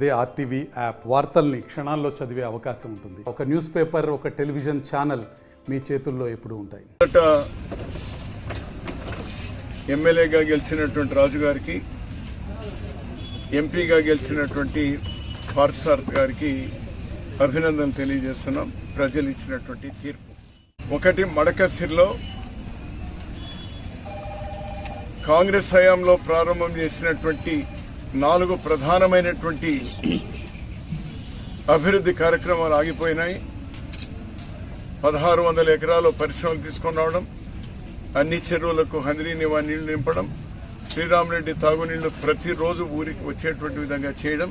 అదే RTV app వార్తల్ని క్షణాల్లో చదివే అవకాశం ఉంటుంది. ఒక న్యూస్ పేపర్, ఒక టెలివిజన్ ఛానల్ మీ చేతుల్లో ఎప్పుడూ ఉంటాయి. ఎమ్మెల్యేగా గెలిచినటువంటి రాజు గారికి, ఎంపీగా గెలిచినటువంటి పార్సార్థ్ గారికి అభినందనలు తెలియజేస్తున్నాం. ప్రజలు ఇచ్చినటువంటి తీర్పు ఒకటి, మడకసిర్లో కాంగ్రెస్ హయాంలో ప్రారంభం చేసినటువంటి 4 ప్రధానమైనటువంటి అభివృద్ధి కార్యక్రమాలు ఆగిపోయినాయి. 1600 ఎకరాలు పరిశ్రమలు తీసుకొని రావడం, అన్ని చెరువులకు హంద్రీ నివా నీళ్లు నింపడం, శ్రీరామరెడ్డి తాగునీళ్లు ప్రతిరోజు ఊరికి వచ్చేటువంటి విధంగా చేయడం,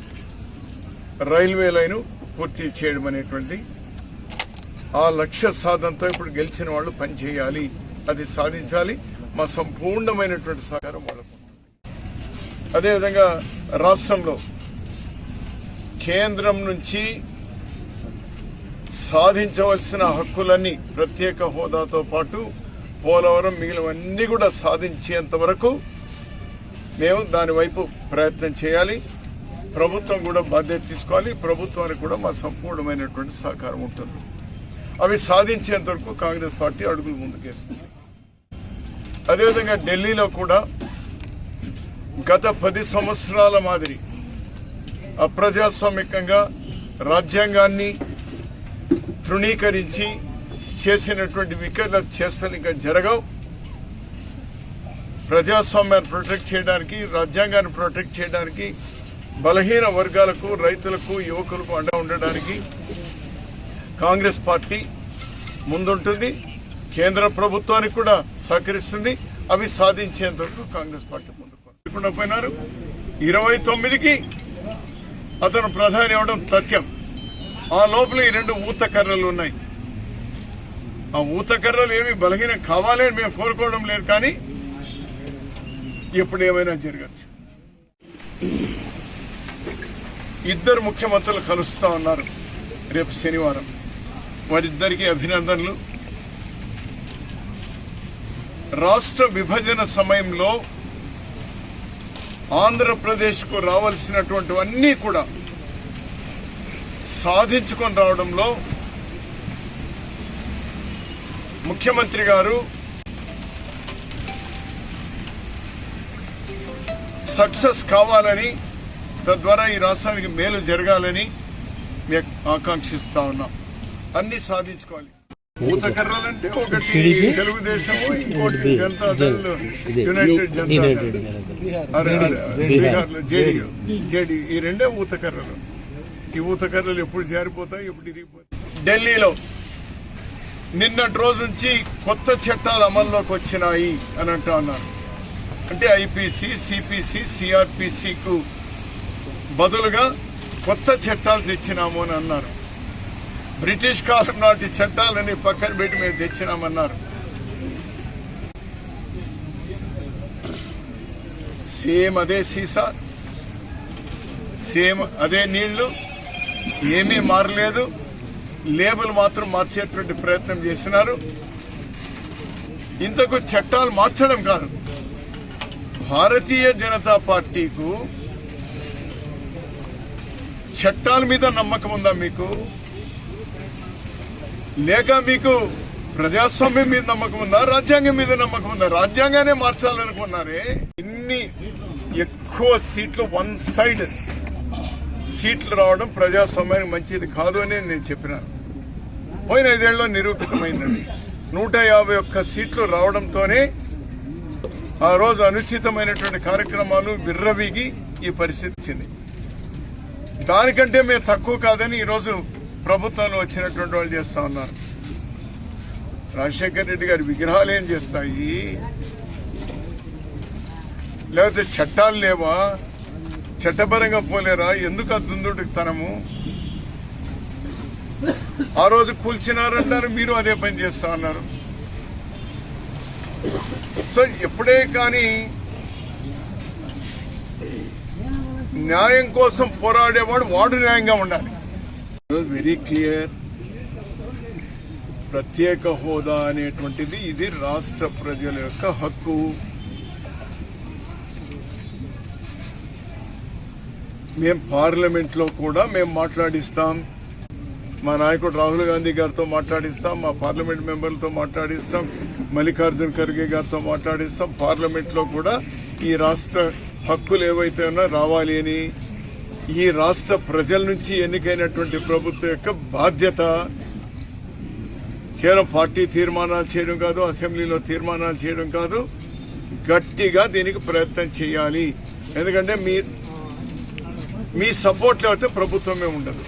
రైల్వే లైను పూర్తి చేయడం అనేటువంటి ఆ లక్ష్య సాధనతో ఇప్పుడు గెలిచిన వాళ్ళు పనిచేయాలి, అది సాధించాలి. మా సంపూర్ణమైనటువంటి సహకారం వాళ్ళకు. అదేవిధంగా రాష్ట్రంలో కేంద్రం నుంచి సాధించవలసిన హక్కులన్నీ, ప్రత్యేక హోదాతో పాటు పోలవరం మిగిలినవన్నీ కూడా సాధించేంత వరకు మేము దాని వైపు ప్రయత్నం చేయాలి. ప్రభుత్వం కూడా బాధ్యత తీసుకోవాలి. ప్రభుత్వానికి కూడా మా సంపూర్ణమైనటువంటి సహకారం ఉంటుంది. అవి సాధించేంత వరకు కాంగ్రెస్ పార్టీ అడుగులు ముందుకేస్తుంది. అదేవిధంగా ఢిల్లీలో కూడా గత 10 సంవత్సరాల మాదిరి అప్రజాస్వామికంగా రాజ్యాంగాన్ని తృణీకరించి చేసినటువంటి వికల చేష్టలు ఇంకా జరగవు. ప్రజాస్వామ్యాన్ని ప్రొటెక్ట్ చేయడానికి, రాజ్యాంగాన్ని ప్రొటెక్ట్ చేయడానికి, బలహీన వర్గాలకు, రైతులకు, యువకులకు అండ ఉండడానికి కాంగ్రెస్ పార్టీ ముందుంటుంది. కేంద్ర ప్రభుత్వానికి కూడా సహకరిస్తుంది. అవి సాధించేంత వరకు కాంగ్రెస్ పార్టీ ముందుకు పోయినారు. 29కి అతను ప్రధాని అవడం తథ్యం. ఆ లోపల ఈ 2 ఊతకర్రలు ఉన్నాయి. ఆ ఊతకర్రలు ఏమి బలహీనం కావాలని మేము కోరుకోవడం లేదు, కానీ ఎప్పుడు ఏమైనా జరగచ్చు. 2 ముఖ్యమంత్రులు కలుస్తా ఉన్నారు రేపు శనివారం. వారిద్దరికీ అభినందనలు. రాష్ట్ర విభజన సమయంలో ఆంధ్రప్రదేశ్కు రావాల్సినటువంటివన్నీ కూడా సాధించుకొని రావడంలో ముఖ్యమంత్రి గారు సక్సెస్ కావాలని, తద్వారా ఈ రాష్ట్రానికి మేలు జరగాలని మేము ఆకాంక్షిస్తా ఉన్నాం. అన్ని సాధించుకోవాలి. ఊతకర్రలంటే ఒకటి తెలుగుదేశం, ఇంకోటి జనతాదళ్, యునైటెడ్ జనతాదళ్, బీహార్లో జేడీ. ఈ 2 ఊతకర్రలు. ఈ ఊతకర్రలు ఎప్పుడు జారిపోతాయి, ఎప్పుడు ఇరిగిపోతాయి. ఢిల్లీలో నిన్నటి రోజు నుంచి కొత్త చట్టాలు అమల్లోకి వచ్చినాయి అని అంటూ ఉన్నారు. అంటే ఐపీసీ, సిపిసి, సిఆర్పిసికు బదులుగా కొత్త చట్టాలు తెచ్చినాము అని అన్నారు. బ్రిటిష్ కాలం నాటి చట్టాలని పక్కన పెట్టి మేము తెచ్చినామన్నారు. సేమ్ అదే సీసా, సేమ్ అదే నీళ్లు, ఏమీ మారలేదు. లేబుల్ మాత్రం మార్చేటువంటి ప్రయత్నం చేసినారు. ఇంతకు చట్టాలు మార్చడం కాదు, భారతీయ జనతా పార్టీకు చట్టాల మీద నమ్మకం ఉందా మీకు? లేక మీకు ప్రజాస్వామ్యం మీద నమ్మకం ఉందా, రాజ్యాంగం మీద నమ్మకం ఉందా? రాజ్యాంగానే మార్చాలనుకున్నారే. ఇన్ని ఎక్కువ సీట్లు, 1 సైడ్ సీట్లు రావడం ప్రజాస్వామ్యానికి మంచిది కాదు అని నేను చెప్పినాను. పోయిన 5 ఏళ్ళలో నిరూపితమైందండి. 151 సీట్లు రావడంతోనే ఆ రోజు అనుచితమైనటువంటి కార్యక్రమాలు విర్రవీగి ఈ పరిస్థితి వచ్చింది. దానికంటే మేము తక్కువ కాదని ఈరోజు ప్రభుత్వంలో వచ్చినటువంటి వాళ్ళు చేస్తా ఉన్నారు. రాజశేఖర్ రెడ్డి గారి విగ్రహాలు ఏం చేస్తాయి? లేకపోతే చట్టాలు లేవా? చట్టపరంగా పోలేరా? ఎందుకు ఆ దుందుడుతనము? ఆ రోజు కూల్చినారంటారు, మీరు అదే పని చేస్తా ఉన్నారు. సో ఎప్పుడే కానీ న్యాయం కోసం పోరాడేవాడు వాడు న్యాయంగా ఉండాలి. Very clear. ప్రత్యేక హోదా అనేటువంటిది ఇది రాష్ట్ర ప్రజల యొక్క హక్కు. మేము పార్లమెంట్లో కూడా మేము మాట్లాడిస్తాం. మా నాయకుడు రాహుల్ గాంధీ గారితో మాట్లాడిస్తాం, మా పార్లమెంట్ మెంబర్లతో మాట్లాడిస్తాం, మల్లికార్జున్ ఖర్గే గారితో మాట్లాడిస్తాం. పార్లమెంట్లో కూడా ఈ రాష్ట్ర హక్కులు ఏవైతే ఉన్నా రావాలి అని, ఈ రాష్ట్ర ప్రజల నుంచి ఎన్నికైనటువంటి ప్రభుత్వం యొక్క బాధ్యత కేవలం పార్టీ తీర్మానాలు చేయడం కాదు, అసెంబ్లీలో తీర్మానాలు చేయడం కాదు, గట్టిగా దీనికి ప్రయత్నం చేయాలి. ఎందుకంటే మీ సపోర్ట్ లేకపోతే ప్రభుత్వమే ఉండదు.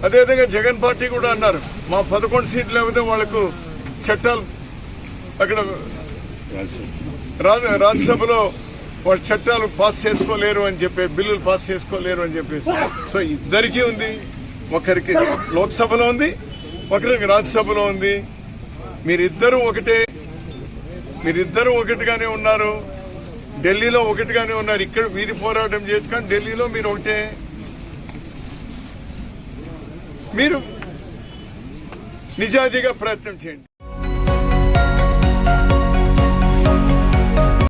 అదేవిధంగా జగన్ పార్టీ కూడా అన్నారు, మా 11 సీట్లు లేకపోతే వాళ్ళకు చట్టాలు అక్కడ రాజ్యసభలో వాళ్ళ చట్టాలు పాస్ చేసుకోలేరు అని చెప్పి, బిల్లులు పాస్ చేసుకోలేరు అని చెప్పేసి. సో ఇద్దరికీ ఉంది, ఒకరికి లోక్సభలో ఉంది, ఒకరికి రాజ్యసభలో ఉంది. మీరిద్దరూ ఒకటిగానే ఉన్నారు, ఢిల్లీలో ఒకటిగానే ఉన్నారు. ఇక్కడ వీధి పోరాటం చేసి కానీ ఢిల్లీలో మీరు ఒకటే. మీరు నిజాయితీగా ప్రయత్నం చేయండి.